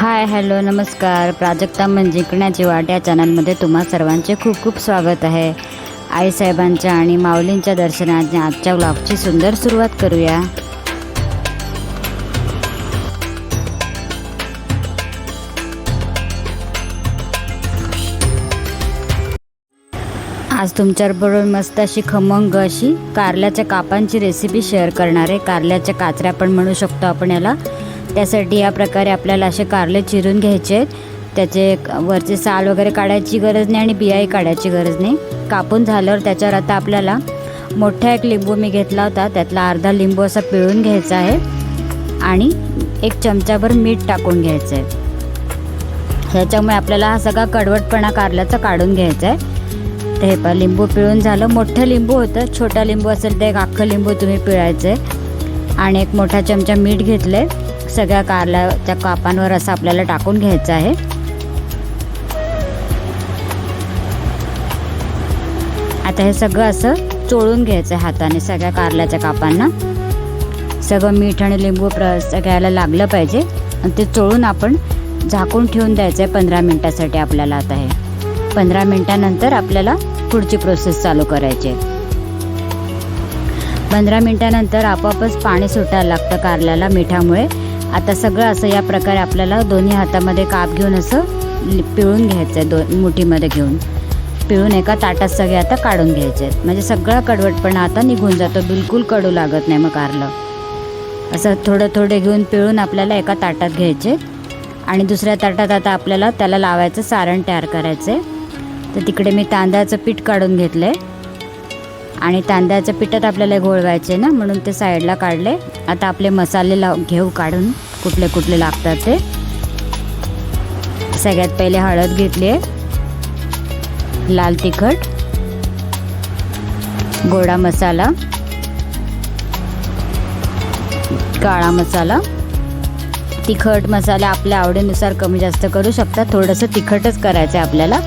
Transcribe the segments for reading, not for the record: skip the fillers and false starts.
Hi hello नमस्कार. प्राजक्ता जिंकण्याची वाट या चॅनलमध्ये तुम्हा सर्वांचे खूप खूप स्वागत आहे. आईसाहेबांच्या आणि माऊलींच्या दर्शनाने आजच्या व्लॉगची सुंदर सुरुवात करूया. आज तुमच्याबरोबर मस्त अशी खमंग अशी कारल्याच्या कापांची रेसिपी शेअर करणार आहे. कारल्याच्या काचऱ्या पण म्हणू शकतो आपण याला. त्यासाठी या प्रकारे आपल्याला असे कारले चिरून घ्यायचे आहेत. त्याचे वरचे साल वगैरे काढायची गरज नाही आणि बियाही काढायची गरज नाही. कापून झाल्यावर त्याच्यावर आता आपल्याला मोठा एक लिंबू मी घेतला होता, त्यातला अर्धा लिंबू असा पिळून घ्यायचा आहे आणि 1 चमचाभर मीठ टाकून घ्यायचं आहे. ह्याच्यामुळे आपल्याला हा सगळा कडवटपणा कारल्याचा काढून घ्यायचा आहे. तर हे पहा लिंबू पिळून झालं. मोठं लिंबू होतं, छोटा लिंबू असेल तर 1 अख्खं लिंबू तुम्ही पिळायचं आहे आणि 1 मोठा चमचा मीठ घेतलं आहे. सगळ्या कारल्याच्या कापांवर असं आपल्याला टाकून घ्यायचं आहे. आता हे सगळं असं चोळून घ्यायचं आहे हाताने. सगळ्या कारल्याच्या कापांना सगळं मीठ आणि लिंबू सगळ्याला लागलं पाहिजे आणि ते चोळून आपण झाकून ठेवून द्यायचं आहे 15 मिनटासाठी आपल्याला. आता हे 15 मिनटानंतर आपल्याला पुढची प्रोसेस चालू करायची आहे. 15 मिनटानंतर आपोआपच पाणी सुटायला लागतं कारल्याला मिठामुळे. आता सगळं असं या प्रकारे आपल्याला दोन्ही हातामध्ये काप घेऊन असं पिळून घ्यायचं आहे. 2 मुठीमध्ये घेऊन पिळून एका ताटात सगळे आता काढून घ्यायचे आहेत. म्हणजे सगळा कडवटपणा आता निघून जातो, बिलकुल कडू लागत नाही. मग कारलं असं थोडं थोडे घेऊन पिळून आपल्याला एका ताटात घ्यायचे आणि दुसऱ्या ताटात आता आपल्याला त्याला लावायचं सारण तयार करायचं आहे. तर तिकडे मी तांदळाचं पीठ काढून घेतलं आहे आणि तांदळाच्या पिठात आपल्याला घोळवायचे ना, म्हणून ते साईडला काढले. आता आपले मसाले घेऊ काढून कुठले कुठले लागतात ते. सगळ्यात पहिले हळद घेतली आहे, लाल तिखट, गोडा मसाला, काळा मसाला. तिखट मसाले आपल्या आवडीनुसार कमी जास्त करू शकता. थोडंसं तिखटच करायचं आहे आपल्याला.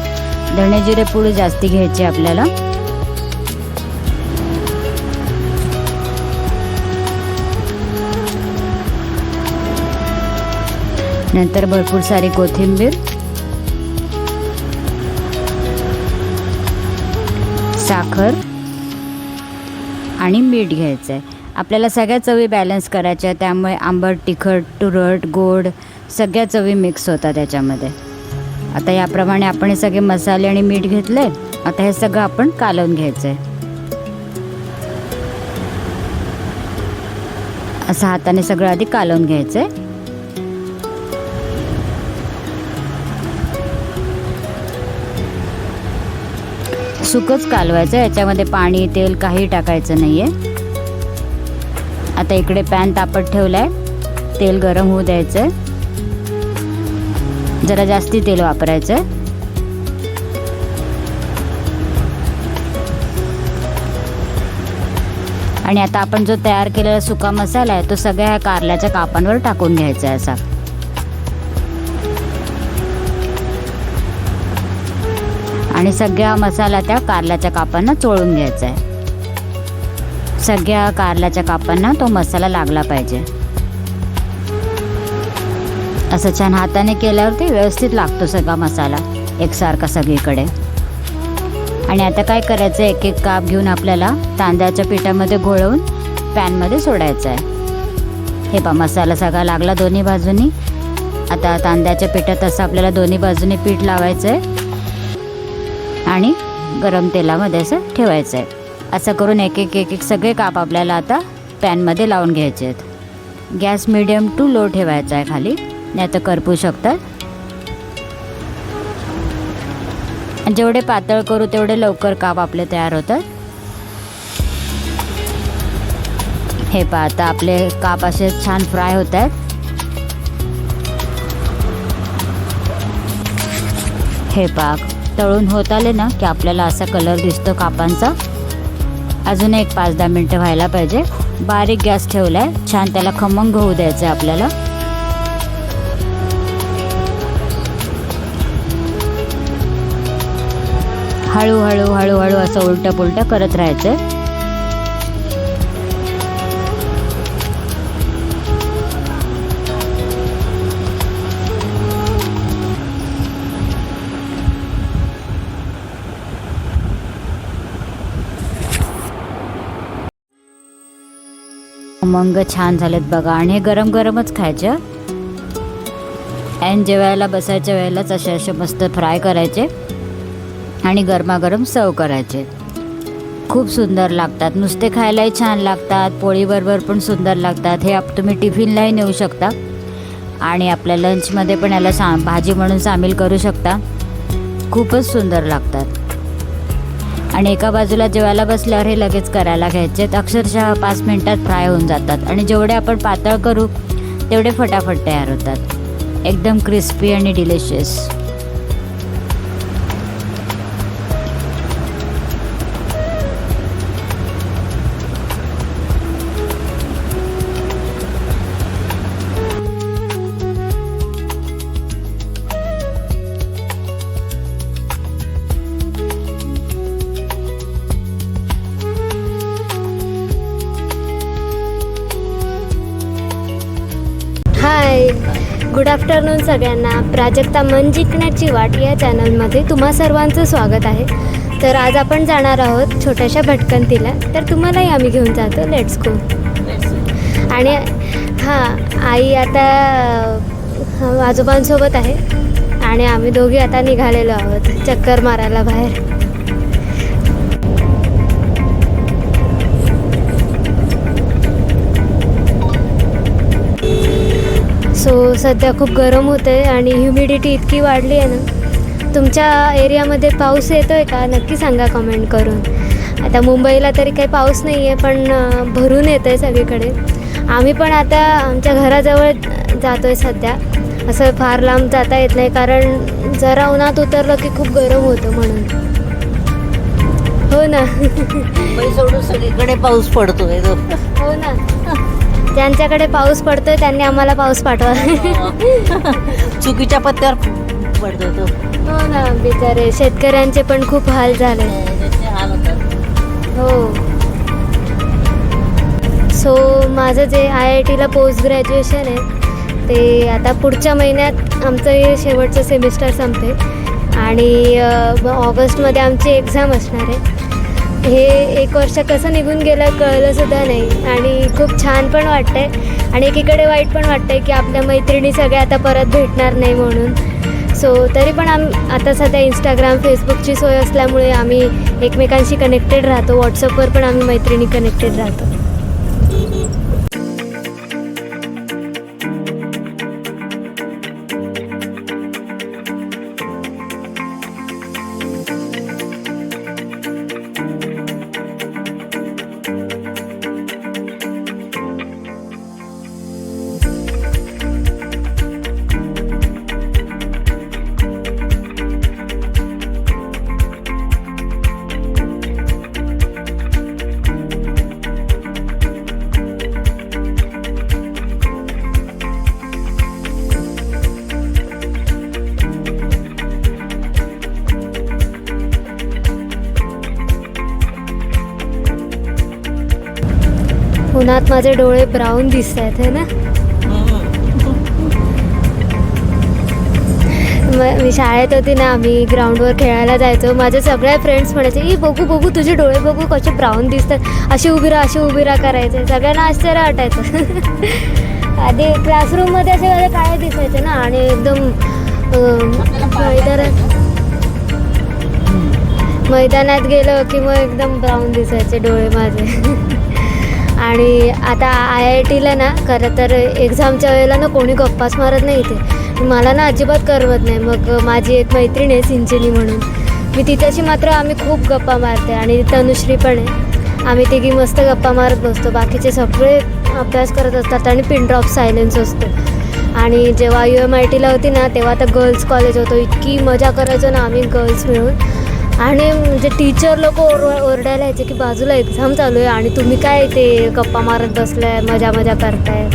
धणे जिरे पूड जास्ती घ्यायची आपल्याला. नंतर भरपूर सारी कोथिंबीर, साखर आणि मीठ घ्यायचं आहे. आपल्याला सगळ्या चवी बॅलन्स करायच्या आहे, त्यामुळे आंबट, तिखट, तुरट, गोड सगळ्या चवी मिक्स होतात त्याच्यामध्ये. आता याप्रमाणे आपण हे सगळे मसाले आणि मीठ घेतले. आता हे सगळं आपण कालवून घ्यायचं आहे. असं हाताने सगळं आधी कालवून घ्यायचं आहे. सुकंच कालवायचं, याच्यामध्ये पाणी तेल काही टाकायचं नाही आहे. आता इकडे पॅन तापत ठेवला आहे. तेल गरम होऊ द्यायचं आहे. जरा जास्ती तेल वापरायचं आहे. आणि आता आपण जो तयार केलेला सुका मसाला आहे तो सगळ्या ह्या कारल्याच्या कापांवर टाकून घ्यायचा आहे असा. आणि सगळ्या मसाला त्या कारल्याच्या कापांना चोळून घ्यायचा आहे. सगळ्या कारल्याच्या कापांना तो मसाला लागला पाहिजे. असं छान हाताने केल्यावरती व्यवस्थित लागतो सगळा मसाला एकसारखा सगळीकडे. आणि आता काय करायचं, 1-1 काप घेऊन आपल्याला तांदळाच्या पिठामध्ये घोळवून पॅनमध्ये सोडायचं आहे. हे पहा मसाला सगळा लागला दोन्ही बाजूनी. आता तांदळाच्या पिठात असं आपल्याला दोन्ही बाजूनी पीठ लावायचं आहे आणि गरम तेलामध्ये असं ठेवायचं आहे. असं करून 1-1 सगळे काप आपल्याला आता पॅनमध्ये लावून घ्यायचे आहेत. गॅस मिडियम टू लो ठेवायचा आहे खाली, नाही तर करपू शकतात. जेवढे पातळ करू तेवढे लवकर काप आपले तयार होतात. हे पहा आता आपले काप असे छान फ्राय होत आहेत. हे पहा तळून होत आले ना की आपल्याला असा कलर दिसतो कापांचा. अजून 5-10 मिनटं व्हायला पाहिजे. बारीक गॅस ठेवला आहे. छान त्याला खमंग होऊ द्यायचं आहे आपल्याला. हळूहळू हळूहळू असं उलटं पुलटं करत राहायचं. खमंग छान झालेत बघा. आणि हे गरम गरमच खायचे. आणि जेवायला बसायच्या वेळेलाच असे मस्त फ्राय करायचे आणि गरमागरम सर्व करायचे. खूप सुंदर लागतात. नुसते खायलाही छान लागतात, पोळीबरोबर पण सुंदर लागतात. हे तुम्ही टिफिनलाही नेऊ शकता आणि आपल्या लंचमध्ये पण याला भाजी म्हणून सामील करू शकता. खूपच सुंदर लागतात. आणि एका बाजूला जेवायला बसल्यावर हे लगेच करायला घ्यायचे. अक्षरशः 5 मिनिटात फ्राय होऊन जातात आणि जेवढे आपण पातळ करू तेवढे फटाफट तयार होतात. एकदम क्रिस्पी आणि डिलिशियस. हाय, गुड आफ्टरनून सगळ्यांना. प्राजक्ता मन जिंकण्याची वाट या चॅनलमध्ये तुम्हा सर्वांचं स्वागत आहे. तर आज आपण जाणार आहोत छोट्याशा भटकंतीला. तर तुम्हालाही आम्ही घेऊन जातो. Let's go. आणि हां, आई आता आजोबांसोबत आहे आणि आम्ही दोघी आता निघालेलो आहोत चक्कर मारायला बाहेर. सो सध्या खूप गरम होतं आहे आणि ह्युमिडिटी इतकी वाढली आहे ना. तुमच्या एरियामध्ये पाऊस येतो आहे का नक्की सांगा कमेंट करून. आता मुंबईला तरी काही पाऊस नाही आहे, पण भरून येतं आहे सगळीकडे. आम्ही पण आता आमच्या घराजवळ जातो आहे सध्या. असं फार लांब जाता येत नाही, कारण जरा उन्हात उतरलं की खूप गरम होतं म्हणून. हो ना. मुंबई सोडून सगळीकडे पाऊस पडतोय. हो ना. ज्यांच्याकडे पाऊस पडतोय त्यांनी आम्हाला पाऊस पाठवा. चुकीच्या पत्त्यावर पडतो तो. हो ना, बिचारे शेतकऱ्यांचे पण खूप हाल झाले. हाल होतात. हो. सो माझं जे IITला पोस्ट ग्रॅज्युएशन आहे ते आता पुढच्या महिन्यात आमचं हे शेवटचं सेमिस्टर संपते आणि ऑगस्टमध्ये आमची एक्झाम असणार आहे. हे 1 वर्ष कसं निघून गेलं कळलंसुद्धा नाही आणि खूप छान पण वाटतं आहे आणि एकीकडे वाईट पण वाटतं आहे की आपल्या मैत्रिणी सगळ्या आता परत भेटणार नाही म्हणून. सो तरी पण आता सध्या इंस्टाग्राम फेसबुकची सोय असल्यामुळे आम्ही एकमेकांशी कनेक्टेड राहतो. व्हॉट्सअपवर पण आम्ही मैत्रिणी कनेक्टेड राहतो. उन्हात माझे डोळे ब्राऊन दिसत आहेत है ना. मी शाळेत होती ना, आम्ही ग्राउंडवर खेळायला जायचो. माझे सगळ्या फ्रेंड्स म्हणायचे ई बघू बघू तुझे डोळे बघू कसे ब्राऊन दिसतात, अशी उभी राहा करायचे. सगळ्यांना आश्चर्य वाटायचं. आधी क्लासरूममध्ये असे माझे काळे दिसायचे ना आणि एकदम मैदानात गेलं की मग एकदम ब्राऊन दिसायचे डोळे माझे. आणि आता IITला ना खरं तर एक्झामच्या वेळेला ना कोणी गप्पाच मारत नाही इथे. मला ना अजिबात करमत नाही. मग माझी एक मैत्रीण आहे सिंचनी म्हणून, मी तिच्याशी मात्र आम्ही खूप गप्पा मारते आणि तनुश्री पण आहे. आम्ही तिघी मस्त गप्पा मारत बसतो. बाकीचे सगळे अभ्यास करत असतात आणि पिन ड्रॉप सायलेन्स असतो. आणि जेव्हा UMITला होती ना तेव्हा तर गर्ल्स कॉलेज होतं. इतकी मजा करायचो ना आम्ही गर्ल्स मिळून. आणि म्हणजे टीचर लोक ओरडायला यायचे की बाजूला एक्झाम चालू आहे आणि तुम्ही काय ते गप्पा मारत बसलाय, मजा करताय.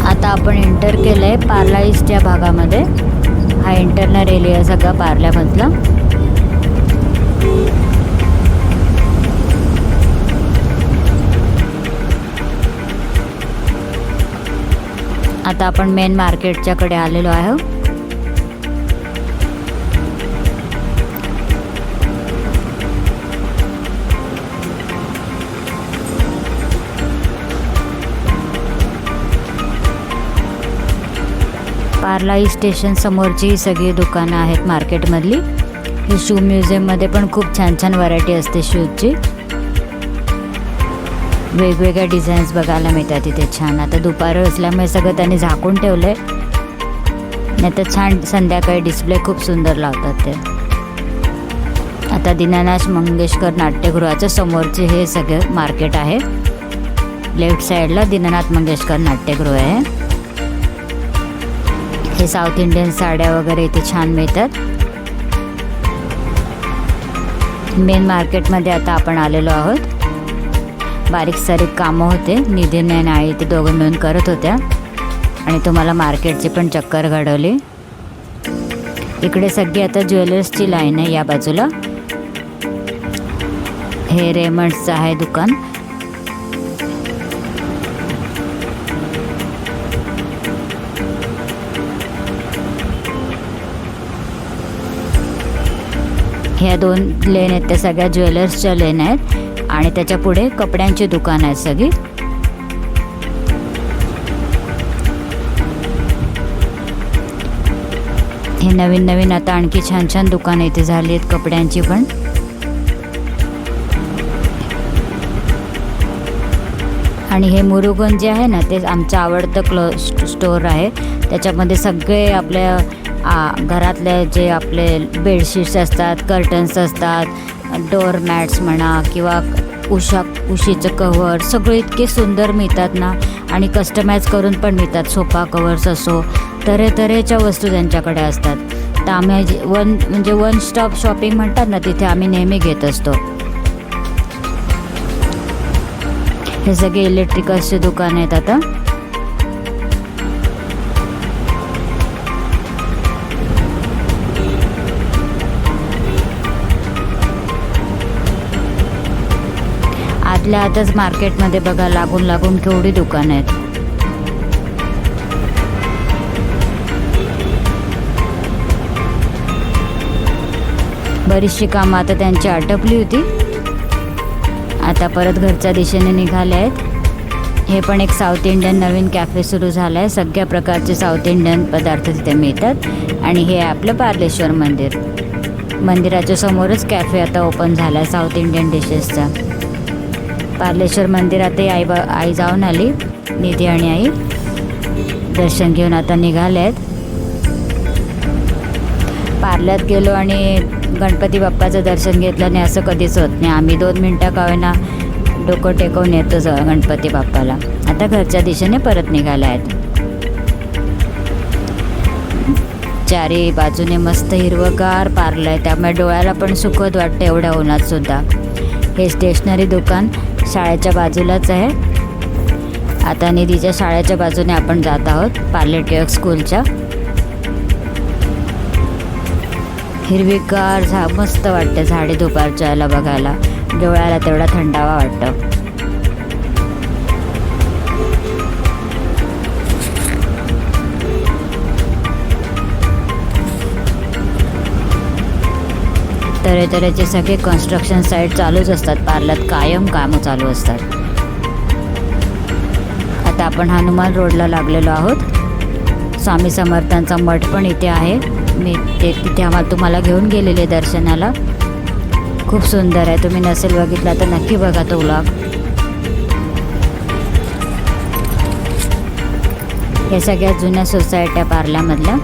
आता आपण एंटर केलं आहे पार्ला ईस्ट या भागामध्ये. हा इंटरनल एरिया सगळा पार्ल्यामधला. आता आपण मेन मार्केटच्याकडे आलेलो आहे. पार्लाई स्टेशन समोरची ही सगळी दुकानं आहेत मार्केटमधली. ही शू म्युझियममध्ये पण खूप छान छान व्हरायटी असते शूजची. वेगवेगळ्या डिझाईन्स बघायला मिळतात तिथे छान. आता दुपार असल्यामुळे सगळं त्यांनी झाकून ठेवलं आहे, नाही तर छान संध्याकाळी डिस्प्ले खूप सुंदर लावतात ते. आता दीनानाथ मंगेशकर नाट्यगृहाच्या समोरचे हे सगळं मार्केट आहे. लेफ्ट साईडला दीनानाथ मंगेशकर नाट्यगृह आहे. हे साऊथ इंडियन साड्या वगैरे इथे छान मिळतात. मेन मार्केटमध्ये आता आपण आलेलो आहोत. बारीक सारीक कामं होते, निधीने आणि आई ते दोघं मिळून करत होत्या आणि तुम्हाला मार्केटची पण चक्कर घडवली. इकडे सगळी आता ज्वेलर्सची लाईन आहे. या बाजूला हे रेमंड्सचं आहे दुकान. ह्या 2 लेन आहेत त्या सगळ्या ज्वेलर्सच्या लेन आहेत आणि त्याच्या पुढे कपड्यांची दुकान आहेत सगळी. हे नवीन नवीन आता आणखी छान छान दुकानं इथे झाली आहेत कपड्यांची पण. आणि हे मुरुगन जे आहे ना ते आमचं आवडतं स्टोर आहे. त्याच्यामध्ये सगळे आपल्या घरातले जे आपले बेडशीट्स असतात, कर्टन्स असतात, डोअर मॅट्स म्हणा किंवा उशीचं कव्हर सगळे इतके सुंदर मिळतात ना. आणि कस्टमाइज करून पण मिळतात. सोफा कवर्स असो, तऱ्हेतऱ्हेच्या वस्तू त्यांच्याकडे असतात. तर आम्ही वन स्टॉप शॉपिंग म्हणतात ना, तिथे आम्ही नेहमी घेत असतो. हे सगळे इलेक्ट्रिकल्सचे दुकान आहेत आता. आतल्या आतच मार्केटमध्ये बघा लागून लागून केवढी दुकानं आहेत. बरीचशी कामं आता त्यांची आटपली होती. आता परत घरच्या दिशेने निघाले आहेत. हे पण एक साऊथ इंडियन नवीन कॅफे सुरू झाला आहे. सगळ्या प्रकारचे साऊथ इंडियन पदार्थ तिथे मिळतात. आणि हे आपलं पार्लेश्वर मंदिर. मंदिराच्या समोरच कॅफे आता ओपन झाला आहे साऊथ इंडियन डिशेसचा. पार्लेश्वर मंदिरात आई जाऊन आली, निधी आणि आई दर्शन घेऊन आता निघाले आहेत. पार्ल्यात गेलो आणि गणपती बाप्पाचं दर्शन घेतलं नाही असं कधीच होत नाही. आम्ही 2 मिनटं का होईना डोकं टेकवून येतो गणपती बाप्पाला. आता घरच्या दिशेने परत निघाले आहेत. चारी बाजूने मस्त हिरवगार पार्लं आहे, त्यामुळे डोळ्याला पण सुखद वाटतं एवढ्या उन्हात सुद्धा. हे स्टेशनरी दुकान शाळेच्या बाजूलाच आहे. आता निधीच्या शाळेच्या बाजूने आपण जात आहोत, पार्ले टिळक स्कूलच्या. हिरवीगार मस्त वाटते झाडे दुपारच्या याला बघायला. डोळ्याला तेवढा थंडावा वाटतं. तऱ्हेतऱ्हेचे सगळे कन्स्ट्रक्शन साईट चालूच असतात पार्ल्यात. कायम कामं चालू असतात. आता आपण हनुमान रोडला लागलेलो आहोत. स्वामी समर्थांचा मठ पण इथे आहे. मी तिथे तुम्हाला घेऊन गेलेले दर्शनाला. खूप सुंदर आहे. तुम्ही नसेल बघितला तर नक्की बघा तो व्लॉग. या सगळ्या जुन्या सोसायट्या पार्ल्यामधल्या.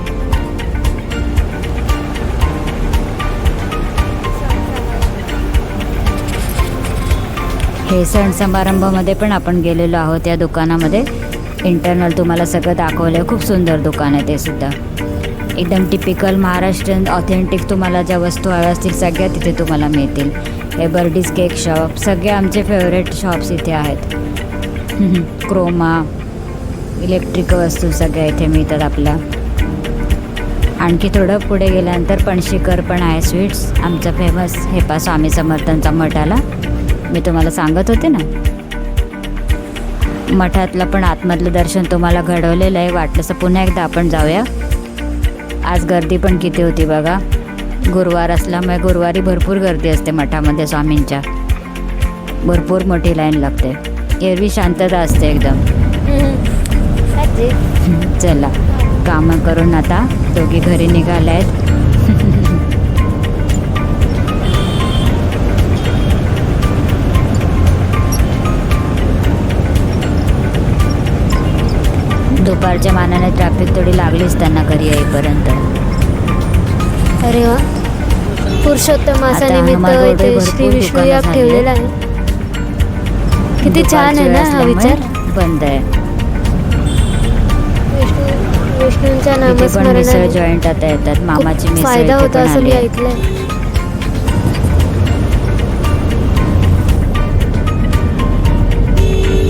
हे सण समारंभामध्ये पण आपण गेलेलो आहोत या दुकानामध्ये. इंटरनल तुम्हाला सगळं दाखवलं आहे. खूप सुंदर दुकान आहे ते सुद्धा. एकदम टिपिकल महाराष्ट्रीयन ऑथेंटिक तुम्हाला ज्या वस्तू हव्या असतील सगळ्या तिथे तुम्हाला मिळतील. हे बर्डीज केक शॉप, सगळे आमचे फेवरेट शॉप्स इथे आहेत. क्रोमा, इलेक्ट्रिक वस्तू सगळ्या इथे मिळतात आपल्या. आणखी थोडं पुढे गेल्यानंतर पणशीकर पण आहे स्वीट्स, आमचं फेमस. हे पा स्वामी समर्थांचा मठ आला, मी तुम्हाला सांगत होते ना. मठातलं पण आतमधलं दर्शन तुम्हाला घडवलेलं आहे. वाटलंसं पुन्हा एकदा आपण जाऊया. आज गर्दी पण किती होती बघा. गुरुवार असल्यामुळे गुरुवारी भरपूर गर्दी असते मठामध्ये स्वामींच्या. भरपूर मोठी लाईन लागते. एरवी शांतता असते एकदम. आजी. चला कामं करून आता दोघी घरी निघाल्या आहेत. दुपारच्या मानाने ट्रॅफिक थोडी लागलीच त्यांना घरी येईपर्यंत. अरे वा, पुरुषोत्तम आता निमित्त हनुमान रोडवर इथे भरपूर श्री विष्णू दुकानं याग झाली ठेवलेला आहेत. आहे. किती छान आहे दुपारची ना वेळ हा असल्यामुळे विचार. बंद आहे. विष्णूंच्या तिथे पण मिसळ नामस्मरणाने जॉईंट आता येतात. मामाची खूप मिसळ फायदा इथे होता पण असं मी आली आहे. ऐकलंय.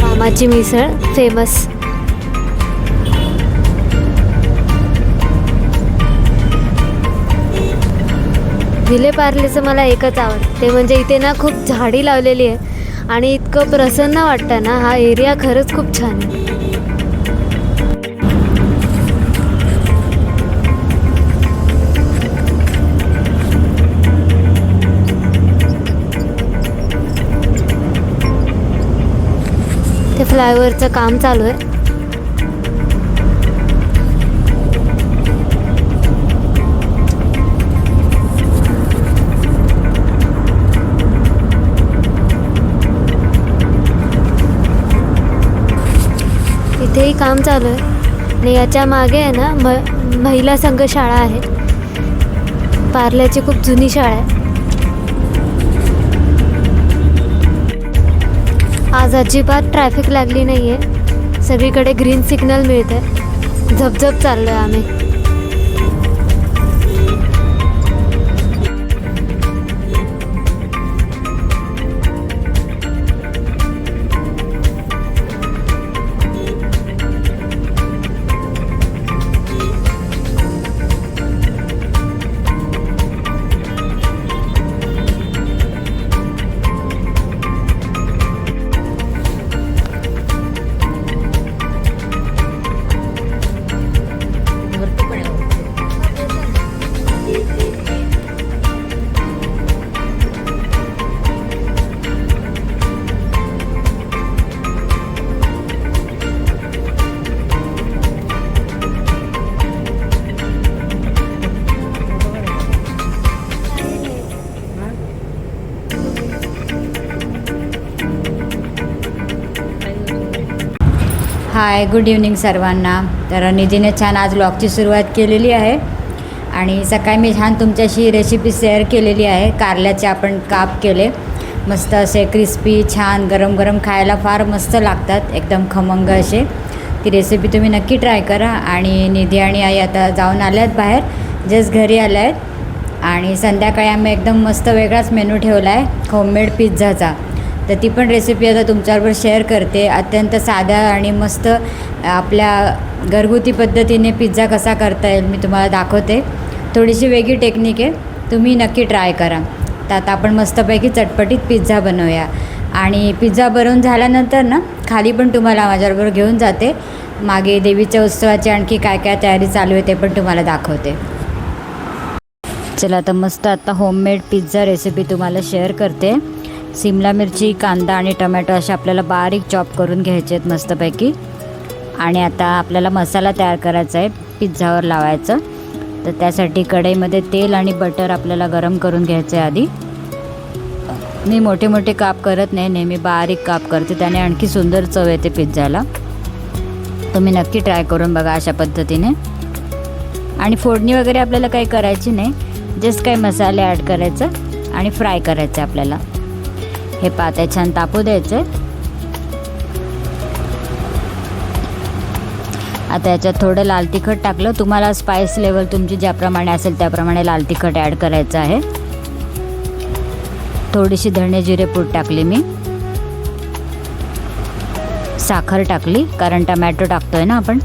मामाची मिसळ फेमस. विलेपार्लेचं मला एकच आवडतं, ते म्हणजे इथे ना खूप झाडी लावलेली आहे आणि इतकं प्रसन्न वाटतं ना. हा एरिया खरंच खूप छान आहे. ते फ्लायओव्हरचं काम चालू आहे. इथेही काम चालू आहे आणि याच्या मागे आहे ना महिला संघ शाळा आहे. पार्ल्याची खूप जुनी शाळा आहे. आज अजिबात ट्रॅफिक लागली नाही आहे. सगळीकडे ग्रीन सिग्नल मिळते. झपझप चाललो आहे आम्ही. वरती पण आहे. हाय, गुड इव्हनिंग सर्वांना. तर निधीने छान आज व्लॉगची सुरुवात केलेली आहे आणि सकाळी मी छान तुमच्याशी रेसिपी शेअर केलेली आहे. कारल्याचे आपण काप केले, मस्त असे क्रिस्पी, छान गरम गरम खायला फार मस्त लागतात, एकदम खमंग असे. ती रेसिपी तुम्ही नक्की ट्राय करा. आणि निधी आणि आई आता जाऊन आल्या आहेत बाहेर, जस्ट घरी आल्या आहेत. आणि संध्याकाळी आम्ही एकदम मस्त वेगळाच मेनू ठेवला आहे, होममेड पिझ्झाचा. तर ती पण रेसिपी आता तुमच्याबरोबर शेअर करते. अत्यंत साध्या आणि मस्त आपल्या घरगुती पद्धतीने पिझ्झा कसा करता येईल मी तुम्हाला दाखवते. थोडीशी वेगळी टेक्निक आहे, तुम्ही नक्की ट्राय करा. तर आता आपण मस्तपैकी चटपटीत पिझ्झा बनवूया. आणि पिझ्झा बनवून झाल्यानंतर ना खाली पण तुम्हाला माझ्याबरोबर घेऊन जाते. मागे देवीच्या उत्सवाची आणखी काय काय तयारी चालू आहे ते पण तुम्हाला दाखवते. चला तर मस्त आता होममेड पिझ्झा रेसिपी तुम्हाला शेअर करते. सिमला मिरची, कांदा आणि टमॅटो असे आपल्याला बारीक चॉप करून घ्यायचे आहेत मस्तपैकी. आणि आता आपल्याला मसाला तयार करायचा आहे, पिझ्झावर लावायचं. तर त्यासाठी कढईमध्ये तेल आणि बटर आपल्याला गरम करून घ्यायचं आहे आधी. मी मोठे मोठे काप करत नाही, नेहमी बारीक काप करते, त्याने आणखी सुंदर चव येते पिझ्झाला. तुम्ही नक्की ट्राय करून बघा अशा पद्धतीने. आणि फोडणी वगैरे आपल्याला काही करायची नाही, जस्ट काही मसाले ॲड करायचं आणि फ्राय करायचं आपल्याला. हे पाते छान तापू द्यायचे. आता याच्यात थोडं लाल तिखट टाकलं. तुम्हाला स्पाइस लेवल तुमची ज्याप्रमाणे असेल त्याप्रमाणे लाल तिखट ॲड करायचं आहे. थोडीशी धणे जिरे पूड टाकली मी. साखर टाकली कारण टमॅटो टाकतोय ना आपण.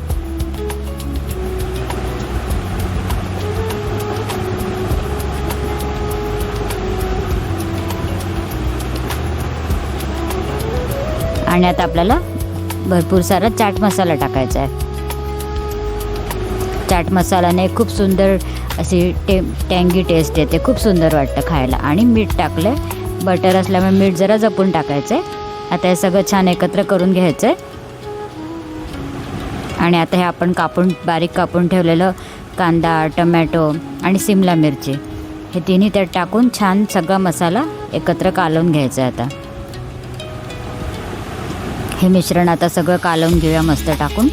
आणि आता आपल्याला भरपूर सारा चाट मसाला टाकायचा आहे. चाट मसाल्याने खूप सुंदर अशी टँगी टेस्ट येते, खूप सुंदर वाटतं खायला. आणि मीठ टाकलं आहे, बटर असल्यामुळे मीठ जरा जपून टाकायचं आहे. आता हे सगळं छान एकत्र करून घ्यायचं आहे. आणि आता हे आपण बारीक कापून ठेवलेलं कांदा, टमॅटो आणि सिमला मिरची हे तिन्ही त्यात टाकून छान सगळा मसाला एकत्र कालवून घ्यायचा आहे. आता हे मिश्रण आता सगळं कालवून घेऊया मस्त टाकून.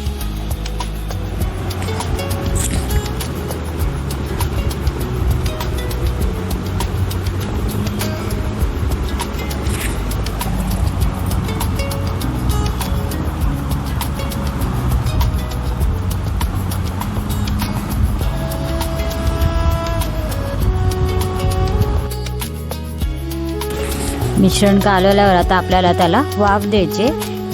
मिश्रण कालवल्यावर आता आपल्याला त्याला वाफ द्यायचे.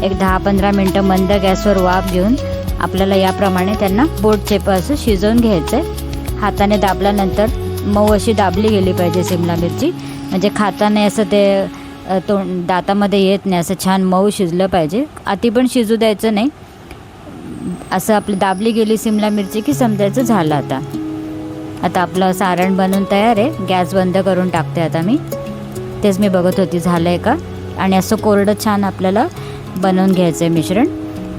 एक 10-15 मिनटं मंद गॅसवर वाफ घेऊन आपल्याला याप्रमाणे त्यांना बोट चेप असं शिजवून घ्यायचं आहे. हाताने दाबल्यानंतर मऊ अशी दाबली गेली पाहिजे सिमला मिरची, म्हणजे खाताना असं ते दातामध्ये येत नाही, असं छान मऊ शिजलं पाहिजे. अति पण शिजू द्यायचं नाही. असं आपली दाबली गेली सिमला मिरची की समजायचं झालं. आता आपलं सारण बनवून तयार आहे. गॅस बंद करून टाकते आता मी. तेच मी बघत होती झालं आहे का. आणि असं कोरडं छान आपल्याला बनवून घ्यायचं आहे मिश्रण.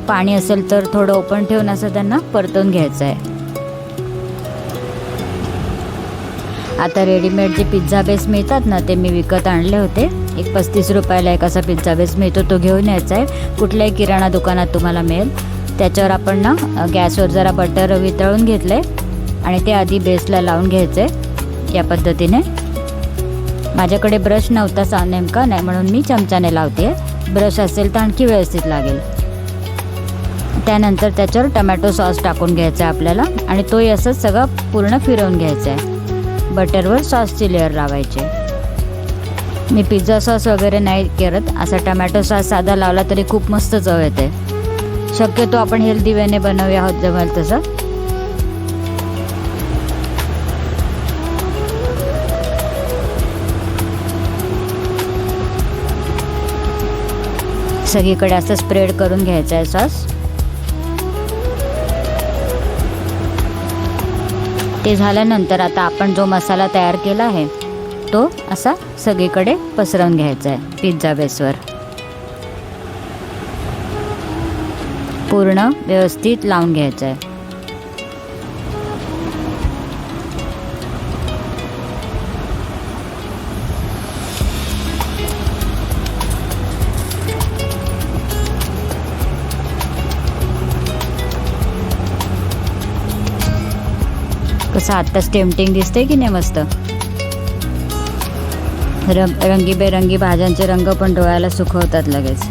पाणी असेल तर थोडं ओपन ठेवून असं त्यांना परतवून घ्यायचं आहे. आता रेडीमेड जे पिझ्झा बेस मिळतात ना, ते मी विकत आणले होते. एक 35 रुपयाला एक असा पिझ्झा बेस मिळतो, तो घेऊन यायचा आहे. कुठल्याही किराणा दुकानात तुम्हाला मिळेल. त्याच्यावर आपण ना गॅसवर जरा बटर वितळून घेतलं आहे आणि ते आधी बेसला लावून घ्यायचं आहे या पद्धतीने. माझ्याकडे ब्रश नव्हता नेमका, नाही म्हणून मी चमच्याने लावते. ब्रश असेल तर आणखी व्यवस्थित लागेल. त्यानंतर त्याच्यावर टमॅटो सॉस टाकून घ्यायचा आहे आपल्याला आणि तोही असंच सगळं पूर्ण फिरवून घ्यायचं आहे. बटरवर सॉसची लेअर लावायची. मी पिझ्झा सॉस वगैरे नाही करत, असा टमॅटो सॉस साधा लावला तरी खूप मस्त चव येते. शक्यतो आपण हेल्दी वेने बनवूया आहोत जमेल तसं. सगळीकडे असं स्प्रेड करून घ्यायचं आहे सॉस. ते झाल्यानंतर आता आपण जो मसाला तयार केला आहे तो असा सगळीकडे पसरवून घ्यायचा आहे पिझ्झा बेसवर. पूर्ण व्यवस्थित लावून घ्यायचं आहे. कसं आत्ताच टेम्पटिंग दिसते की नाही मस्त. रंगीबेरंगी भाज्यांचे रंग पण डोळ्याला सुखवतात लगेच.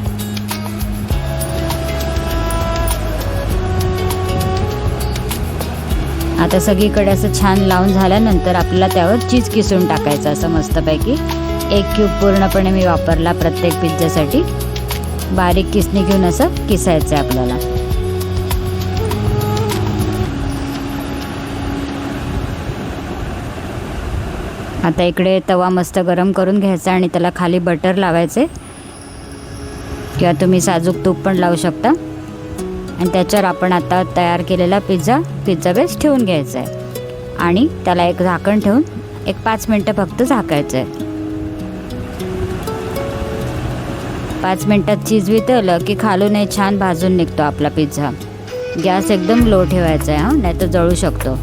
आता सगळीकडे असं छान लावून झाल्यानंतर आपल्याला त्यावर चीज किसून टाकायचं असं मस्तपैकी. 1 क्यूब पूर्णपणे मी वापरला प्रत्येक पिझ्झ्यासाठी. बारीक किसणी घेऊन असं किसायचं आहे आपल्याला. आता इकडे तवा मस्त गरम करून घ्यायचा आणि त्याला खाली बटर लावायचे किंवा तुम्ही साजूक तूप पण लावू शकता. आणि त्याच्यावर आपण आता तयार केलेला पिझ्झा बेस ठेवून घ्यायचा आहे आणि त्याला एक झाकण ठेवून एक 5 मिनटं फक्त झाकायचं आहे. 5 मिनटात चीज वितळलं की खालूनही छान भाजून निघतो आपला पिझ्झा. गॅस एकदम लो ठेवायचा आहे हां, नाही तर जळू शकतो.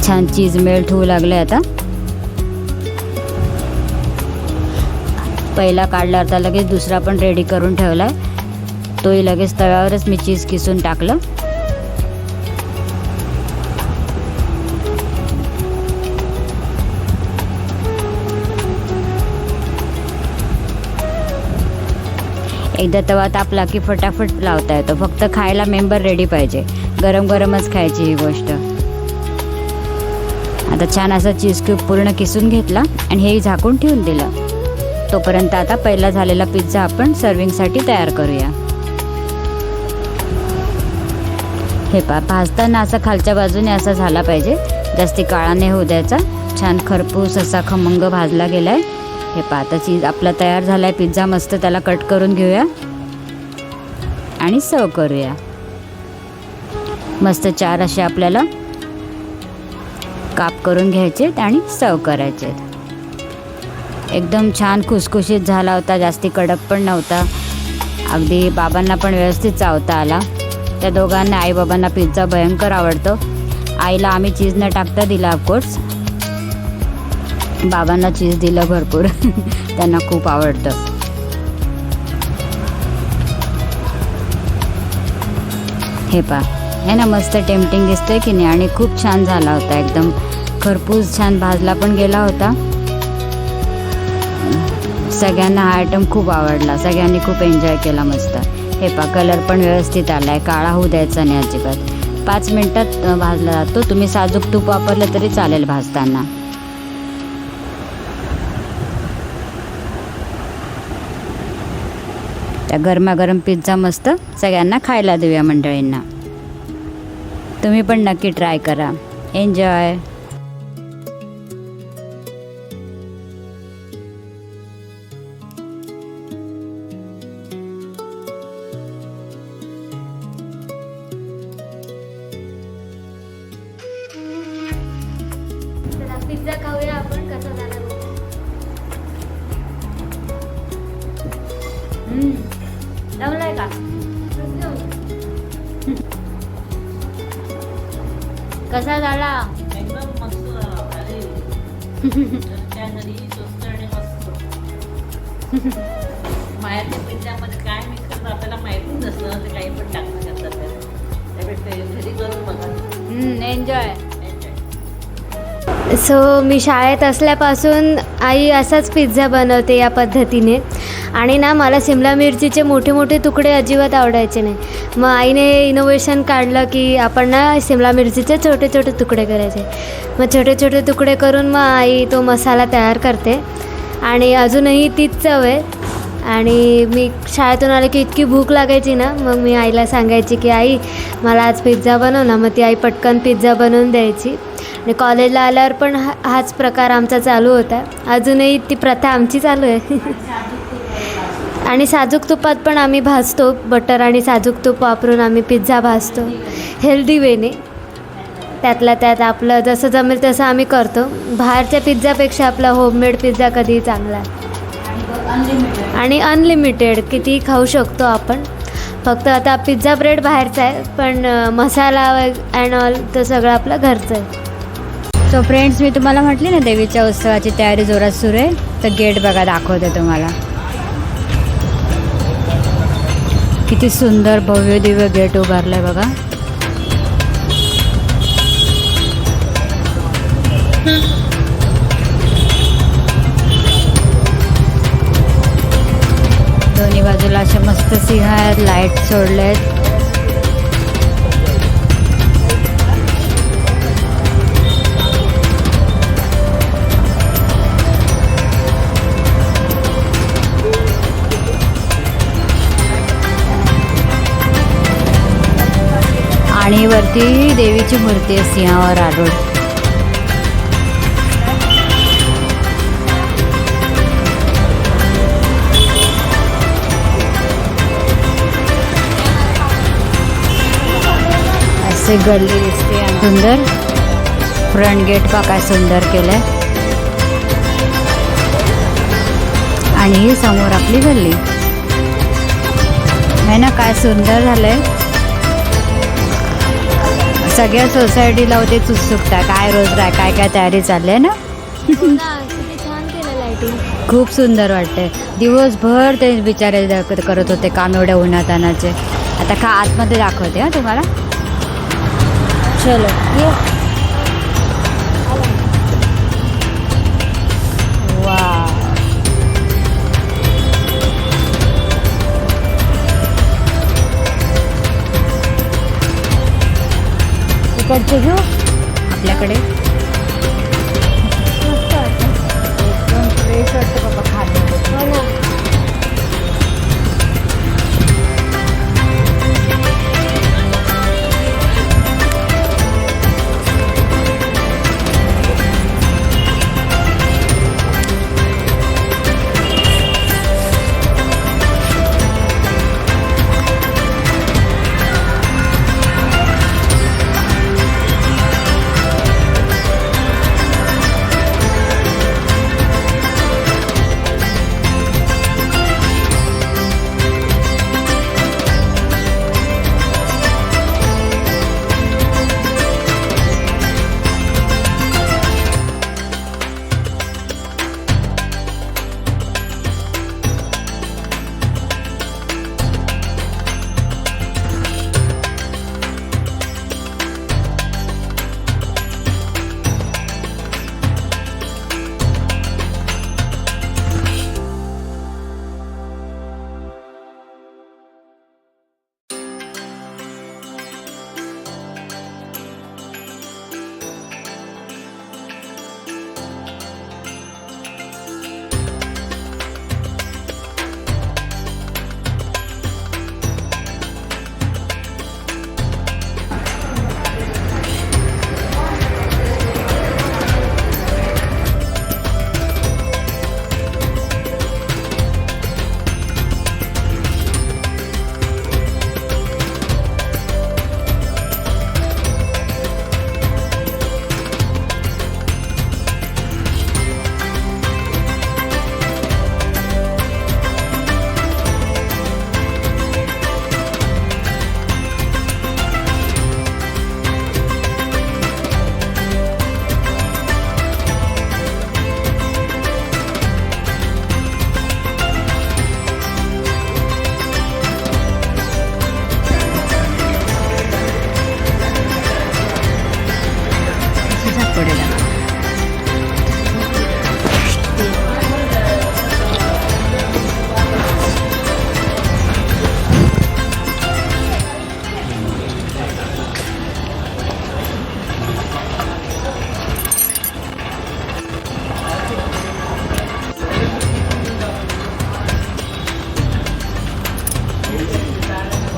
छान चीज मेल्ट होऊ लागले. आता पहिला काढला तर लगेच दुसरा पण रेडी करून ठेवला आहे. तोही लगेच तव्यावरच मी चीज किसून टाकलं. एकदा तवा तापला की फटाफट लावता येतो. फक्त खायला मेंबर रेडी पाहिजे. गरम गरमच खायची ही गोष्ट. आता छान असा चीज क्यूब पूर्ण किसून घेतला आणि हेही झाकून ठेवून दिलं. तोपर्यंत आता पहिला झालेला पिझ्झा आपण सर्विंगसाठी तयार करूया. हे भाजताना असा खालच्या बाजूने असा झाला पाहिजे, जास्ती काळा नाही होऊ द्यायचा. छान खरपूस असा खमंग भाजला गेला आहे. हे पहा आता चीज आपला तयार झाला आहे पिझ्झा. मस्त त्याला कट करून घेऊया आणि सर्व करूया. मस्त 4 असे आपल्याला काप करून घ्यायचे आणि सर्व करायचे. एकदम छान खुसखुशीत झाला होता, जास्ती कडक पण नव्हता. अगदी बाबांना पण व्यवस्थित चावता आला. त्या दोघांना आई बाबांना पिझ्झा भयंकर आवडतो. आईला आम्ही चीज न टाकता दिला ऑफकोर्स. बाबांना चीज दिलं भरपूर. त्यांना खूप आवडतं. हे पहा है ना, मस्त टेम्पटिंग दिसतंय की नाही. आणि खूप छान झाला होता, एकदम खरपूस छान भाजला पण गेला होता. सगळ्यांना हा आयटम खूप आवडला. सगळ्यांनी खूप एन्जॉय केला मस्त. हे पहा कलर पण व्यवस्थित आला आहे, काळा होऊ द्यायचा नाही अजिबात. 5 मिनटात भाजला जातो. तुम्ही साजूक तूप वापरलं तरी चालेल भाजताना. त्या गरमागरम पिझ्झा मस्त सगळ्यांना खायला देऊया मंडळींना. तुम्ही पण नक्की ट्राय करा. एन्जॉय. पिझ्झा खाऊया आपण, कसा झाला जमलाय का? कसा झाला? एकदम मस्त झाला. अरे घरच्या घरी स्वस्त आणि मस्त. बाहेरच्या पिझ्झामध्ये काय मिक्स करतात आपल्याला माहितीच नसतं. ते काही पण टाकणं करतात. त्यापेक्षा घरी करून बघा. एन्जॉय. सो मी शाळेत असल्यापासून आई असाच पिझ्झा बनवते या पद्धतीने. आणि ना मला शिमला मिरचीचे मोठे मोठे तुकडे अजिबात आवडायचे नाही. मग आईने इनोव्हेशन काढलं की आपण ना शिमला मिरचीचे छोटे छोटे तुकडे करायचे. मग छोटे छोटे तुकडे करून मग आई तो मसाला तयार करते. आणि अजूनही तीच चव आहे. आणि मी शाळेतून आले की इतकी भूक लागायची ना, मग मी आईला सांगायची की आई मला आज पिझ्झा बनव ना. मग ती आई पटकन पिझ्झा बनवून द्यायची. आणि कॉलेजला आल्यावर पण हाच प्रकार आमचा चालू होता. अजूनही ती प्रथा आमची चालू आहे. आणि साजूक तुपात पण आम्ही भाजतो. बटर आणि साजूक तूप वापरून आम्ही पिझ्झा भाजतो हेल्दी वेने. त्यातल्या त्यात आपलं जसं जमेल तसं आम्ही करतो. बाहेरच्या पिझ्झापेक्षा आपला होममेड पिझ्झा कधीही चांगला आहे. आणि अनलिमिटेड कितीही खाऊ शकतो आपण. फक्त आता पिझ्झा ब्रेड बाहेरचा आहे, पण मसाला अँड ऑल तर सगळं आपलं घरचं आहे. सो फ्रेंड्स, मी तुम्हाला म्हटली ना देवीच्या उत्सवाची तयारी जोरात सुरू आहे. तर गेट बघा, दाखवते तुम्हाला. किती सुंदर भव्य दिव्य गेट उभारलं आहे बघा. दोन्ही बाजूला असे मस्त सिंह आहेत, लाईट सोडले आहेत. आणि वरती देवीची मूर्ती आहे सिंहावर आरूढ. असे गल्ली दिसते सुंदर. फ्रंट गेट पहा काय सुंदर केलंय. आणि ही समोर आपली गल्ली आहे ना, काय सुंदर झालंय. सगळ्या सोसायटीला होतेच उत्सुकता, काय रोज काय काय तयारी चालली आहे ना. किती छान केलं लाईटिंग. खूप सुंदर वाटते. दिवसभर ते बिचारे करत होते काम एवढ्या उन्हातानाचे. आता का आतमध्ये दाखवते हा तुम्हाला. चलो ये. वा, इकडचे घेऊ आपल्याकडे. मस्त वाटतं. एकदम फ्रेश वाटतं बाबा खायला. हो ना.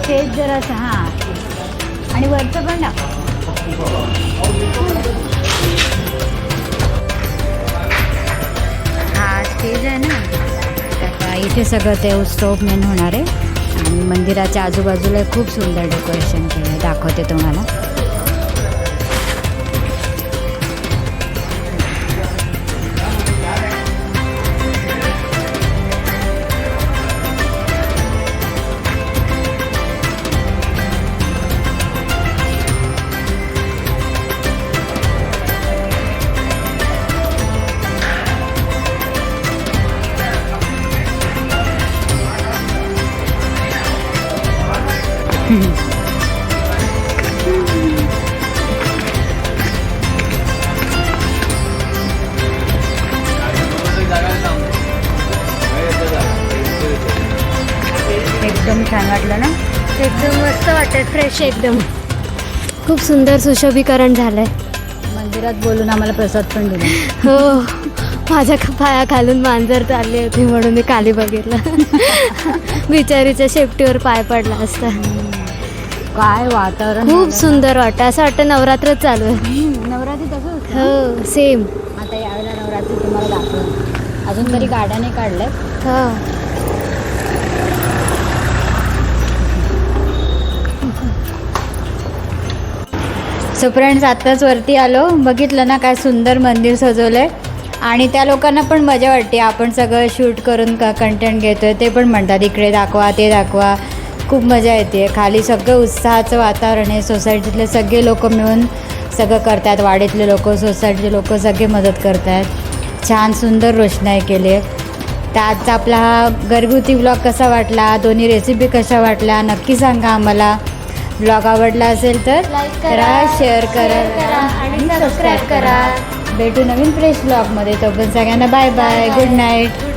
स्टेज जरासं हां आणि वरचं पण टाक. हा स्टेज आहे ना, आता इथे सगळं ते उत्सव मेन होणार आहे. आणि मंदिराच्या आजूबाजूला खूप सुंदर डेकोरेशन केलं आहे, दाखवते तुम्हाला. एकदम छान वाटलं ना. एकदम मस्त वाटत, फ्रेश एकदम. खूप सुंदर सुशोभीकरण झालंय. मंदिरात बोलून आम्हाला प्रसाद पण दिला. हो, माझ्या पाया खालून मांजर चालली होती म्हणून मी खाली बघितलं. बिचारीच्या शेपटीवर पाय पडला असता. काय वातावरण खूप सुंदर वाटतं, असं वाटतं नवरात्रच चालू आहे. नवरात्री तसं होतं. हो सेम. आता यावेळेला नवरात्री तुम्हाला दाखवून अजून तरी गाड्याने काढलंय. हो सो फ्रेंड्स, आत्ताच वरती आलो, बघितलं ना काय सुंदर मंदिर सजवलं आहे. आणि त्या लोकांना पण मजा वाटते, आपण सगळं शूट करून कंटेंट घेतो आहे. ते पण म्हणतात इकडे दाखवा, ते दाखवा. खूप मजा येते. खाली सगळं उत्साहाचं वातावरण आहे. सोसायटीतले सगळे लोक मिळून सगळं करतात. वाडीतले लोक, सोसायटीचे लोक सगळे मदत करत आहेत. छान सुंदर रोषणाई केली आहे. तर आजचा आपला हा घरगुती ब्लॉग कसा वाटला, दोन्ही रेसिपी कशा वाटल्या नक्की सांगा आम्हाला. ब्लॉग आवडला असेल तर लाईक करा, शेअर करा आणि सबस्क्राईब करा. भेटू नवीन फ्रेश ब्लॉगमध्ये. तोपर्यंत सगळ्यांना बाय बाय, गुड नाईट.